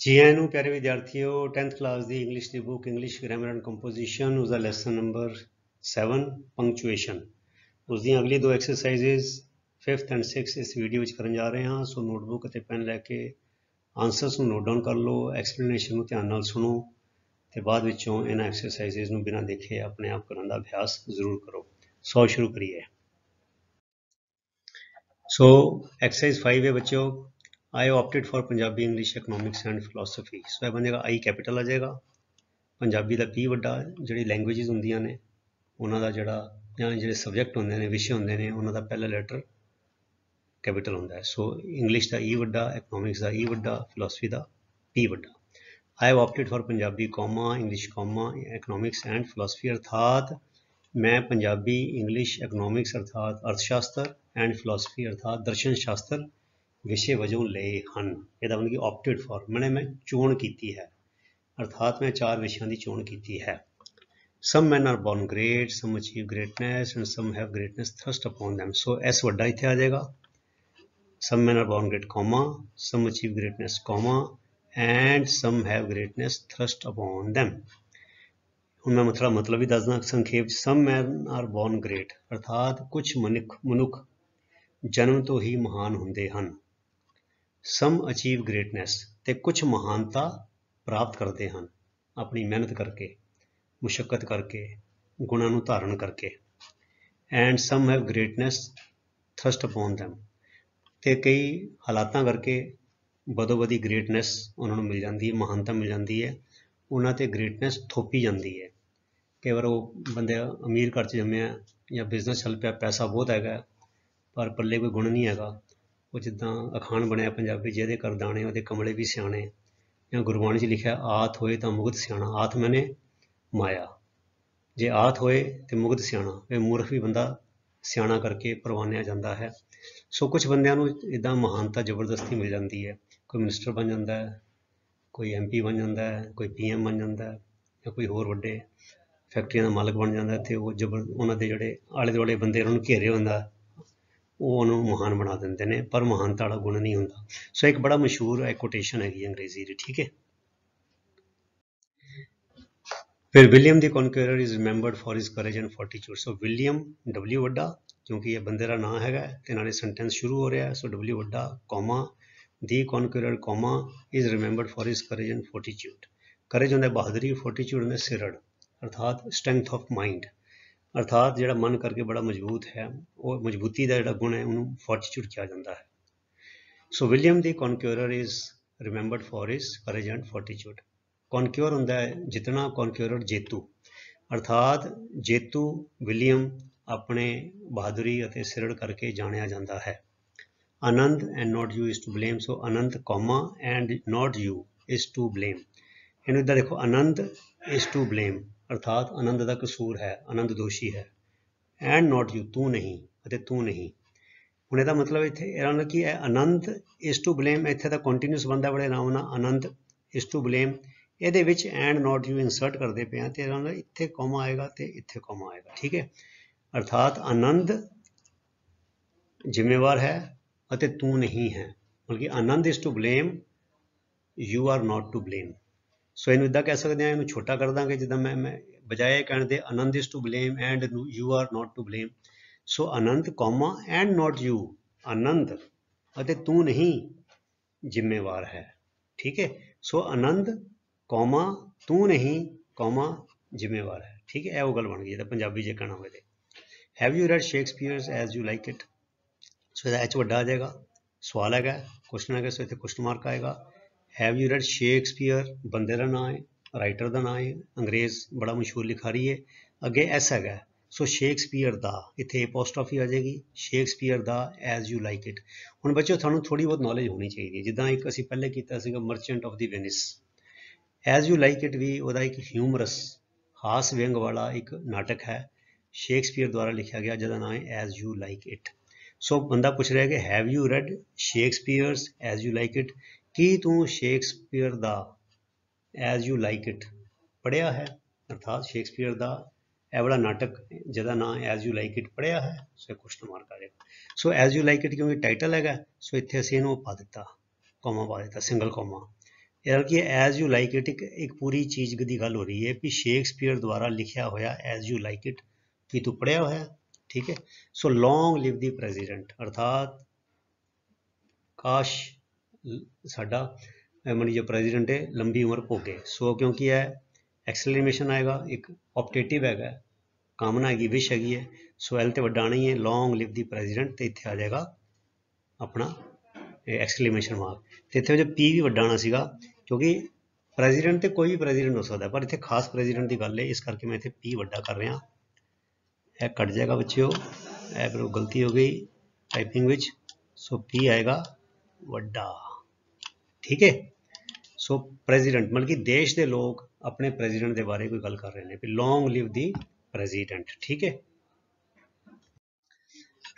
जी आए ਨੂੰ ਪਿਆਰੇ ਵਿਦਿਆਰਥੀਓ 10th class the English the book English grammar and composition ਉਸ ਦਾ ਲੈਸਨ ਨੰਬਰ 7 ਪੰਕਚੁਏਸ਼ਨ ਉਸ ਦੀਆਂ ਅਗਲੀ ਦੋ ਐਕਸਰਸਾਈਜ਼ਸ 5th ਐਂਡ 6th ਇਸ ਵੀਡੀਓ ਵਿੱਚ ਕਰਨ ਜਾ ਰਹੇ ਹਾਂ। ਸੋ ਨੋਟਬੁੱਕ ਅਤੇ ਪੈਨ ਲੈ ਕੇ ਆਨਸਰਸ ਨੂੰ ਨੋਟ ਡਾਊਨ ਕਰ ਲਓ, ਐਕਸਪਲੇਨੇਸ਼ਨ ਨੂੰ ਧਿਆਨ ਨਾਲ ਸੁਣੋ ਤੇ ਬਾਅਦ ਵਿੱਚੋਂ ਇਹਨਾਂ ਐਕਸਰਸਾਈਜ਼ਸ ਨੂੰ ਬਿਨਾਂ ਦੇਖੇ ਆਪਣੇ ਆਪ ਕਰਨ ਦਾ ਅਭਿਆਸ ਜ਼ਰੂਰ ਕਰੋ। ਸੋ ਸ਼ੁਰੂ ਕਰੀਏ। ਸੋ ਐਕਸਰਸਾਈਜ਼ 5 ਹੈ ਬੱਚਿਓ, I opted for Punjabi English economics and philosophy. So यह बनेगा आई कैपिटल आ जाएगा, पंजाबी का पी वड्डा, जी लैंग्वेजिज होंदियां ने उन्होंने जोड़ा जो सबजैक्ट होंगे ने विषय होंगे ने उन्होंने पहला लैटर कैपिटल होंगे है। सो इंग्लिश का ई वड्डा, इकनॉमिक्स का ई वड्डा, फिलोसफी का पी वड्डा। आई opted for Punjabi comma English comma economics and philosophy, अर्थात मैं पंजाबी इंग्लिश इकनॉमिक्स अर्थात अर्थशास्त्र एंड फिलोसफी अर्थात दर्शन शास्त्र विषय वजों लए ਹਨ। ਇਹਦਾ मतलब कि ऑप्टेड फॉर मैं चोण की है, अर्थात मैं 4 विषयों की चोण की है। Some man are born great, some achieve greatness and some have greatness thrust upon them. So S वड्डा इत्थे आ जाएगा, some man are born great comma, some achieve greatness comma and some have greatness thrust upon them. ਹੁਣ मैं मतलब भी दसदा संखेप। Some man are born great अर्थात कुछ मनुख जन्म तो ही महान होंदे हन। सम अचीव ग्रेटनेस ते कुछ महानता प्राप्त करते हैं अपनी मेहनत करके, मुशक्कत करके, गुणां नूं धारण करके। And some have greatness thrust upon them ते कई हालातां करके बदो बदी ग्रेटनेस उन्हां नूं मिल जाती है, महानता मिल जाती है, उन्हां ते ग्रेटनेस थोपी जाती है। कई बार वो बंदे अमीर घर च जम्मिया या बिजनेस चल पिया, पैसा बहुत हैगा पर पल्ले कोई गुण नहीं हैगा। वो जिदा अखान बनया पंजाबी, जिहदे कर दाने उहदे कमले भी सियाणे, या गुरबाणी च लिखा आत होए तो मुगत सियाणा। आत मैंने माया, जे आत होए तो मुगत सियाणा, वे मूर्ख भी बंदा सियाणा करके परवानिया जाता है। सो कुछ बंदियां नूं इदां महानता जबरदस्ती मिल जाती है, कोई मिनिस्टर बन जाता है, कोई MP बन जाता है, कोई PM बन जाता है, या कोई होर वड्डे फैक्ट्रियां का मालक बन जाता है। तो वो जबर उन्होंने जोड़े आले दुआले बंदे उन्होंने घेरे होंदा, वो उन्होंने महान बना देंगे ने, पर महानता वाला गुण नहीं होंदा। सो एक बड़ा मशहूर एक कोटेशन हैगी अंग्रेजी की, ठीक है। फिर William the Conqueror is remembered for his courage and fortitude. So William W वड्डा, क्योंकि ये बंदे का नाम है तो नाले सेंटेंस शुरू हो रहा है। सो W वड्डा comma the Conqueror comma is remembered for his courage and fortitude. Courage होंदा बहादुरी, फोर्टिट्यूड होंदा सिरड़ अर्थात स्ट्रेंथ ऑफ माइंड, अर्थात जो मन करके बड़ा मजबूत है, वो मजबूती का जो गुण है उन्होंने फोर्टिट्यूड कहा जाता है। So William the Conqueror is remembered for his courage and fortitude. Conquer होंदा है जितना, कॉन्क्योरर जेतू, अर्थात जेतू विलियम अपने बहादुरी और सिरड़ करके जानिया जाता है। Anand and not you is to blame. So Anand comma and not you is to blame. इन्हों इदा देखो, आनंद इज टू ब्लेम अर्थात आनंद का कसूर है, आनंद दोषी है। एंड नॉट यू तू नहीं, अते तू नहीं। हुण इहदा मतलब इत्थे कि आनंद इज टू ब्लेम, इत्थे दा कंटीन्यूस बनदा बड़े आराम नाल, आनंद इज टू ब्लेम। इहदे विच एंड नॉट यू इंसर्ट करते पे ते इत्थे कॉमा आएगा ते इत्थे कॉमा आएगा, ठीक है। अर्थात आनंद जिम्मेवार है अते तू नहीं है, बल्कि Anand is to blame, you are not to blame. So इनू इदा कह सकते हैं, इनू छोटा कर देंगे जिदा मैं बजाय कहने दे Anand is to blame and you are not to blame. So Anand comma and not you, Anand अते तू नहीं जिम्मेवार है, ठीक है। सो आनंद कॉमा तू नहीं कॉमा जिम्मेवार है, ठीक है। वो गल बन गई जो पंजाबी जे कहना हो। Have you read Shakespeare as you like it. So इसका H वड्डा आ जाएगा, सवाल है क्वेश्चन है, सो इतने क्वेश्चन मार्क आएगा। हैव यू रेड शेक्सपीयर बंदे का नाम है, राइटर का नाम है, अंग्रेज बड़ा मशहूर लिखारी है, अगे S है। सो शेक्सपीयर दा इतने एपोस्ट्रोफी आ जाएगी, शेक्सपीयर दा एज यू लाइक इट। हुण बच्चों थानू थोड़ी बहुत नॉलेज होनी चाहिए, जिदा एक असीं पहले कीता सीगा merchant of the Venice. As you like it भी वह एक ह्यूमरस हास व्यंग वाला एक नाटक है, शेक्सपीयर द्वारा लिखा गया, जिसका नाम है as you like it. So बंदा पूछ रहा है कि have you read Shakespeare's as you like it, कि तू शेक्सपीयर दा एज यू लाइक इट पढ़िया है, अर्थात शेक्सपीयर दा यह वाला नाटक जिसका नाम एज यू लाइक इट पढ़िया है। सो क्वेश्चन मार्क आ जाएगा। So as you like it क्योंकि टाइटल है, सो इतने असीं इहनूं पा दिता, कॉमा पा दिता, सिंगल कॉमा। यार कि एज यू लाइक इट एक पूरी चीज़ की गल हो रही है कि शेक्सपीयर द्वारा लिखा होया एज यू लाइक इट कि तू पढ़िया होया, ठीक है। So long live the president, अर्थात काश साडा मनी जो प्रेजिडेंट है लंबी उम्र भोगे। सो क्योंकि है एक्सक्लेमेशन आएगा, एक ऑप्टेटिव है, कामना हैगी, विश हैगी है। सो एल तो वड्डा आना ही है, लॉन्ग लिव द प्रेजिडेंट, तो इत्थे आ जाएगा अपना एक्सक्लेमेशन मार्क। तो इत्थे जो पी भी वड्डा आना सीगा, क्योंकि प्रेजिडेंट तो कोई भी प्रेजिडेंट हो सकता है, पर इत्थे खास प्रेजिडेंट की गल है, इस करके मैं इत्थे पी वड्डा कर रहा। यह कट जाएगा बच्चों, यह मेरे गलती हो गई टाइपिंग विच। सो पी आएगा वड्डा, ठीक है। सो प्रेजिडेंट मतलब कि देश के लोग अपने प्रेजिडेंट के बारे कोई गल कर रहे हैं, लॉन्ग लिव दी प्रेजिडेंट, ठीक है।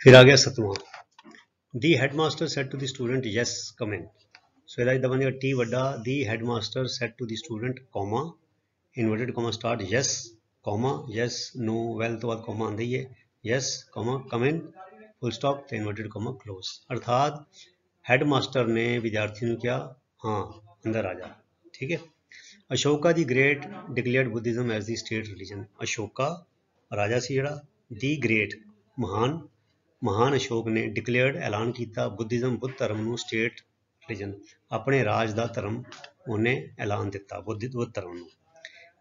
फिर आ गया 7वां, the headmaster said to the student yes come in. So ਇਹਦਾ ਇਦਾਂ ਬਣੇਗਾ टी ਵੱਡਾ, the headmaster said to the student comma inverted comma start yes comma yes no well तो बाद कॉमा आंदा ही है, yes comma come in full stop तो इनवर्टेड कॉमा क्लोज। अर्थात हेडमास्टर ने विद्यार्थी ने क्या, हाँ अंदर आ जा, ठीक है। Ashoka the great declared Buddhism as the state religion. Ashoka राजा सी जिहड़ा, दी ग्रेट महान, महान अशोक ने डिक्लेयर्ड ऐलान किया बुद्धिज्म बुद्ध धर्म ਨੂੰ स्टेट रिलीजन, अपने राज का धर्म उन्हें ऐलान दिता बुद्ध धर्म ਨੂੰ।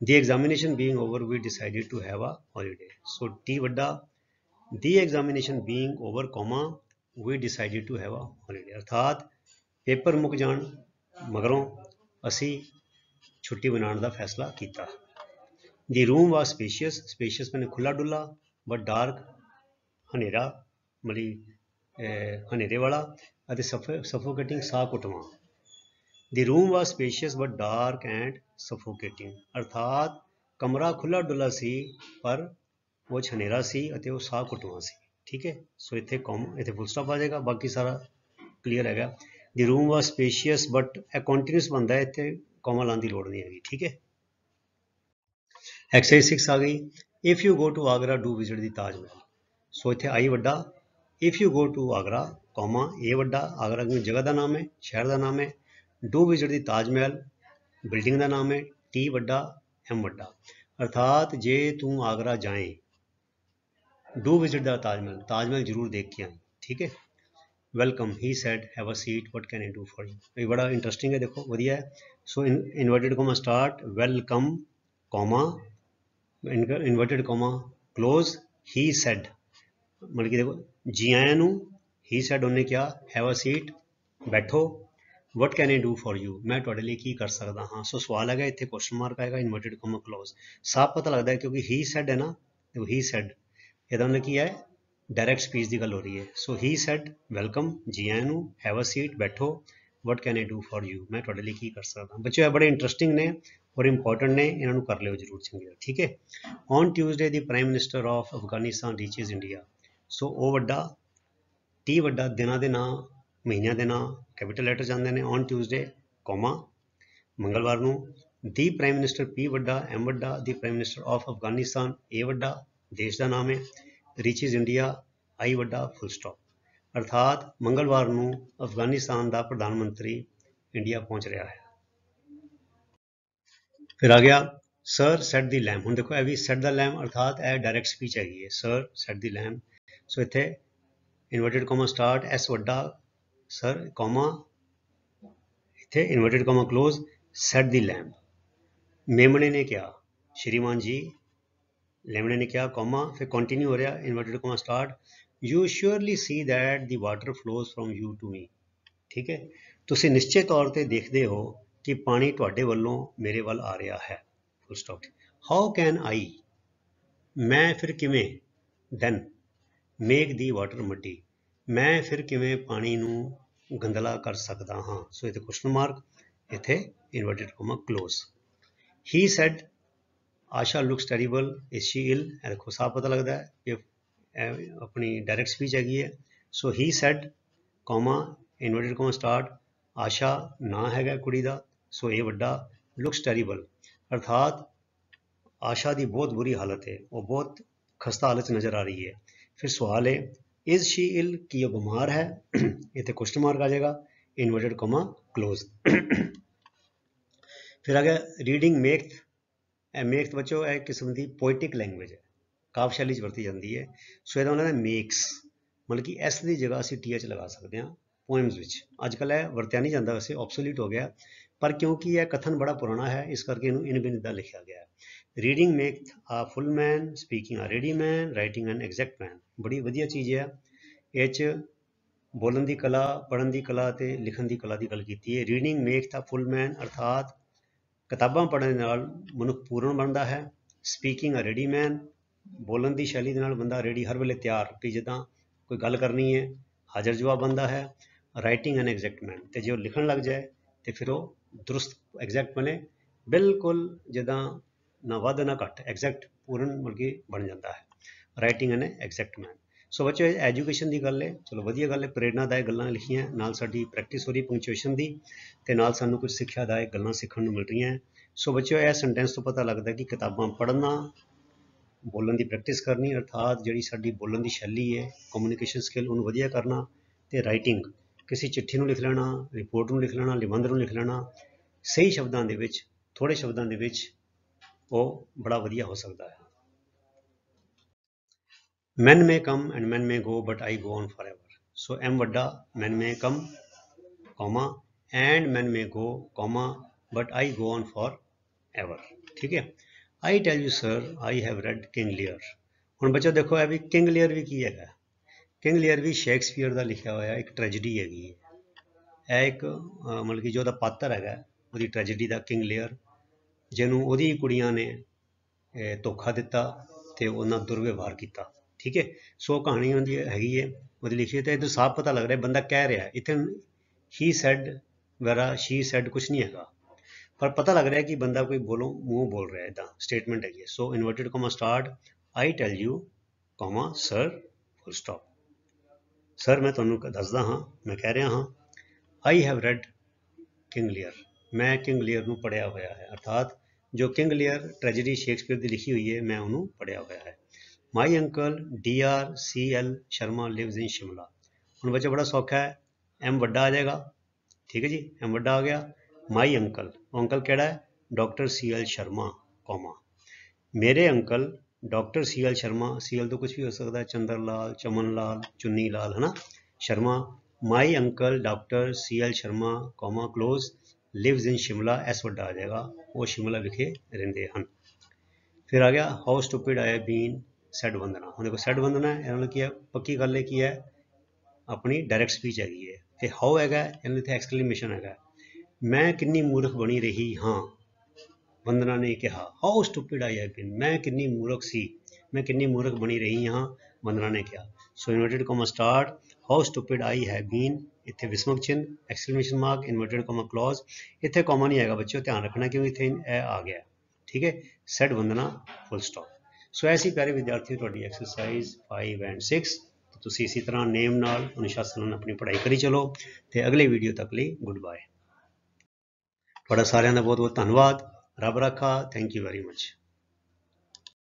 The examination being over we decided to have a holiday. So T ਵੱਡਾ, the examination being over comma we decided to have a holiday, अर्थात पेपर मुक जाण मगरों असी छुट्टी मनाने का फैसला किया। The room was spacious, spacious मैंने खुला डुला, बट डार्क हनेरा मतलब हनेरे वाला, सफोकेटिंग साह कुटवा। The room was spacious but dark and suffocating, अर्थात कमरा खुला डुला सी पर वो हनेरा सी अते वो साह कुटवा सी, ठीक है। सो इत्थे इत्थे फुल स्टॉप आ जाएगा, बाकी सारा क्लीयर है। The room was spacious but continuous बनता है, इत्थे कॉमा लाने की लोड़ नहीं हैगी, ठीक है। एक्सरसाइज 6 आ गई, if you go to Agra do visit the Taj Mahal. So इत्थे आई वड्डा, if you go to Agra comma A वड्डा, आगरा की जगह का नाम है, शहर का नाम है, do visit the Taj Mahal building का नाम है, टी वड्डा एम वड्डा, अर्थात जे तू आगरा जाए do visit the Taj Mahal, Taj Mahal जरूर देख के आई, ठीक है। Welcome he said have a seat what can I do for you, ये बड़ा इंटरेस्टिंग है, देखो वधिया है। So inverted comma start welcome comma inverted comma close he said, मतलब कि देखो जी आया नू, ही सैड उन्हें क्या, हैव अ सीट बैठो, what can I do for you मैं तुहाडे लिए की कर सकदा हाँ। सो सवाल है इत्थे क्वेश्चन मार्क आएगा, इनवर्टेड कॉमा क्लोज, साफ पता लगता है क्योंकि ही सैड है ना, देखो ही सैड ਇਹਦਾ मतलब की है डायरैक्ट स्पीच की गल हो रही है। सो ही सैड वेलकम जी आया नू, हैव अ सीट बैठो, what can I do for you मैं तुहाडे लिए की कर सकदा। बच्चों ये बड़े इंटरेस्टिंग ने और इंपॉर्टेंट ने, इन्हों कर लियो जरूर चंगी, ठीक है। On Tuesday the prime minister of Afghanistan reaches India. So O वड्डा, टी वड्डा दिनां दे नां महीनों के नां कैपिटल लैटर जाते हैं, ऑन ट्यूजडे कॉमा मंगलवार नू, दी प्राइम मिनिस्टर पी वड्डा एम वड्डा, the prime minister of Afghanistan A वड्डा देश का नाम है, रीचेज इंडिया आई वड्डा फुल स्टॉप, अर्थात मंगलवार नू अफगानिस्तान का प्रधानमंत्री इंडिया पहुँच रहा है। फिर आ गया सर सैट दी लैम, हम देखो यह भी सैट द लैम अर्थात यह डायरैक्ट स्पीच हैगी है, सर सैट दी लैम। सो इत्थे इनवर्टेड कॉमा स्टार्ट एस वड्डा सर कॉमा इत्थे इनवर्टेड कॉमा क्लोज सैट दी लैम, मेमने ने क्या श्रीमान जी, लेमने ने क्या कॉमा, फिर कंटिन्यू हो रहा inverted comma start, you surely see that the water flows from you to me, ठीक है। तुसीं निश्चित तौर पर देखते हो कि पानी तुहाडे वल्लों मेरे वल आ रहा है, full stop. How can I मैं फिर किवें, then make the water muddy मैं फिर किवें पानी नूं गंदला कर सकदा हाँ। सो इत्थे क्वेश्चन मार्क, इत्थे inverted comma close. He said Asha looks terrible is she ill, देखो साफ पता लगता है कि अपनी डायरैक्ट स्पीच हैगी है। So he said comma inverted comma start Asha ना हैगा कुड़ी दा, सो ये वड्डा लुक्स टेरिबल, अर्थात आशा की बहुत बुरी हालत है, वो बहुत खस्ता हालत नज़र आ रही है। फिर सवाल है इज शी इल की वो बीमार है, इतने क्वेश्चन मार्क आ जाएगा, इनवर्टेड कॉमा क्लोज। फिर आ गया रीडिंग मेक्थ। मेक्थ बच्चों एक किस्म की पोइटिक लैंग्वेज है, काव्य शैली च वरती जाती है। सो ਇਹਦਾ ਹੁੰਦਾ मेक्स, मतलब कि एस की जगह ਅਸੀਂ टी एच लगा सकते हैं पोएम्स ਵਿੱਚ। अजकल ਇਹ ਵਰਤਿਆ नहीं जाता, वैसे ऑब्सोलीट हो गया, पर क्योंकि यह कथन बड़ा पुराना है इस करके इन भी इदा लिखा गया है। Reading make a full man, speaking a ready man, writing an exact man. बड़ी वधिया चीज़ है। ਇਹ 'ਚ बोलन की कला, पढ़न की कला ते लिखन की कला की गल की है। Reading make the full man अर्थात किताबां पढ़ने नाल मनुख पूर्ण बनता है। स्पीकिंग अ रेडी मैन, बोलन की शैली दे नाल बंदा रेडी, हर वेले तैयार कि जिद्दां कोई गल करनी है हाजर जवाब बनता है। राइटिंग एन एग्जैक्ट मैन, तो जो लिखण लग जाए तो फिर वो दुरुस्त एग्जैक्ट बने, बिल्कुल जिद्दां ना वध ना घट, एग्जैक्ट पूर्ण मतलब कि बन जाता है। Writing an exact man. So बच्चों एजुकेशन की गल है, चलो वधिया गल है, प्रेरणादायक गल्लां लिखियां, नाल साडी प्रैक्टिस हो रही पंक्चुएशन की, ते नाल सानू कुछ सिक्ख्यादायक गल्लां सीखण नूं मिल रही हैं। सो बच्चों यह सेंटेंस तो पता लगता है कि किताबां पढ़ना, बोलन की प्रैक्टिस करनी, अर्थात जिहड़ी साडी बोलन की शैली है, कम्यूनिकेशन स्किल उन्होंने वधिया करना, ते राइटिंग किसी चिट्ठी नूं लिख लेना, रिपोर्ट नूं लिख लेना, निबंध नूं लिख लेना, सही शब्दां दे विच, थोड़े शब्दां दे विच वो बड़ा वधिया हो सकता है। Men may come and men may go, but I go on forever. So M वड्डा, men may come, comma, and men may go, comma, but I go on forever. ठीक है। I tell you sir, I have read King Lear. ਹੁਣ ਬੱਚੋ ਦੇਖੋ ਇਹ ਵੀ king Lear ਵੀ ਕੀ ਹੈਗਾ। King Lear ਵੀ Shakespeare ਦਾ ਲਿਖਿਆ ਹੋਇਆ ਇੱਕ ਟ੍ਰੈਜਡੀ ਹੈਗੀ ਹੈ। ਇਹ ਇੱਕ ਮਤਲਬ ਕਿ ਜੋ ਉਹਦਾ ਪਾਤਰ ਹੈਗਾ ਉਹਦੀ ਟ੍ਰੈਜਡੀ ਦਾ, ਕਿੰਗ ਲੀਅਰ, ਜਿਹਨੂੰ ਉਹਦੀ ਕੁੜੀਆਂ ਨੇ ਧੋਖਾ ਦਿੱਤਾ ਤੇ ਉਹਨਾਂ ਦੁਰਵਿਵਹਾਰ ਕੀਤਾ। ठीक है। सो कहानी उनकी हैगी है, वो लिखी है, तो इधर साफ पता लग रहा है बंदा कह रहा है, इतने ही सैड वगैरह शी सैड कुछ नहीं हैगा, पर पता लग रहा है कि बंदा कोई बोलो मुँह बोल रहा है, इदा स्टेटमेंट है। So inverted comma start, I tell you comma sir full stop. Sir मैं तुहानू दसदा हाँ, मैं कह रहा हाँ, I have read King Lear, मैं किंग लीयर नूं पढ़िया होया है, अर्थात जो किंग लीयर ट्रैजडी शेक्सपीयर की लिखी हुई है मैं उन्होंने पढ़िया होया है। My uncle DR CL Sharma lives in Shimla. हुण बच्चा बड़ा सौखा है, M वड्डा आ जाएगा, ठीक है जी, M वड्डा आ गया। माई अंकल, अंकल केड़ा है, डॉक्टर CL शर्मा, कॉमा, मेरे uncle doctor CL Sharma, CL तो कुछ भी हो सकता है, चंद्र लाल, चमन लाल, चुन्नी लाल, है ना, Sharma. My uncle doctor CL Sharma, comma, close, lives in Shimla, S वड्डा आ जाएगा, वो शिमला विखे रहिंदे हन। फिर आ गया how stupid I have been said Vandana. हम देखो सैड वंदना है, इन्होंने की है, पक्की गल है की है, अपनी डायरैक्ट स्पीच हैगी है। ते हाउ हैगा, इन्होंने इत्थे एक्सक्लेमेशन हैगा, मैं किन्नी मूर्ख बनी रही हाँ, वंदना ने कहा, how stupid I have been, मैं किन्नी मूर्ख सी, मैं किन्नी मूर्ख बनी रही हाँ, वंदना ने कहा। So inverted comma start, how stupid I have been, इत्थे विस्मक चिन्ह, exclamation mark, inverted comma clause, इत्थे कॉमा नहीं आएगा बच्चों, ध्यान रखना क्योंकि इत्थे आ गया, ठीक है, सैड वंदना फुल स्टॉप। सो ऐसी प्यारे विद्यार्थियों तुहाडी एक्सरसाइज 5 and 6, तो तुसी इसी तरह नेम नाल अनुशासन नाल अपनी पढ़ाई करी चलो, ते अगले वीडियो तक लई गुड बाय। तुहाडा सारिआं दा बहुत बहुत धन्नवाद, रब रखा, थैंक यू वेरी मच।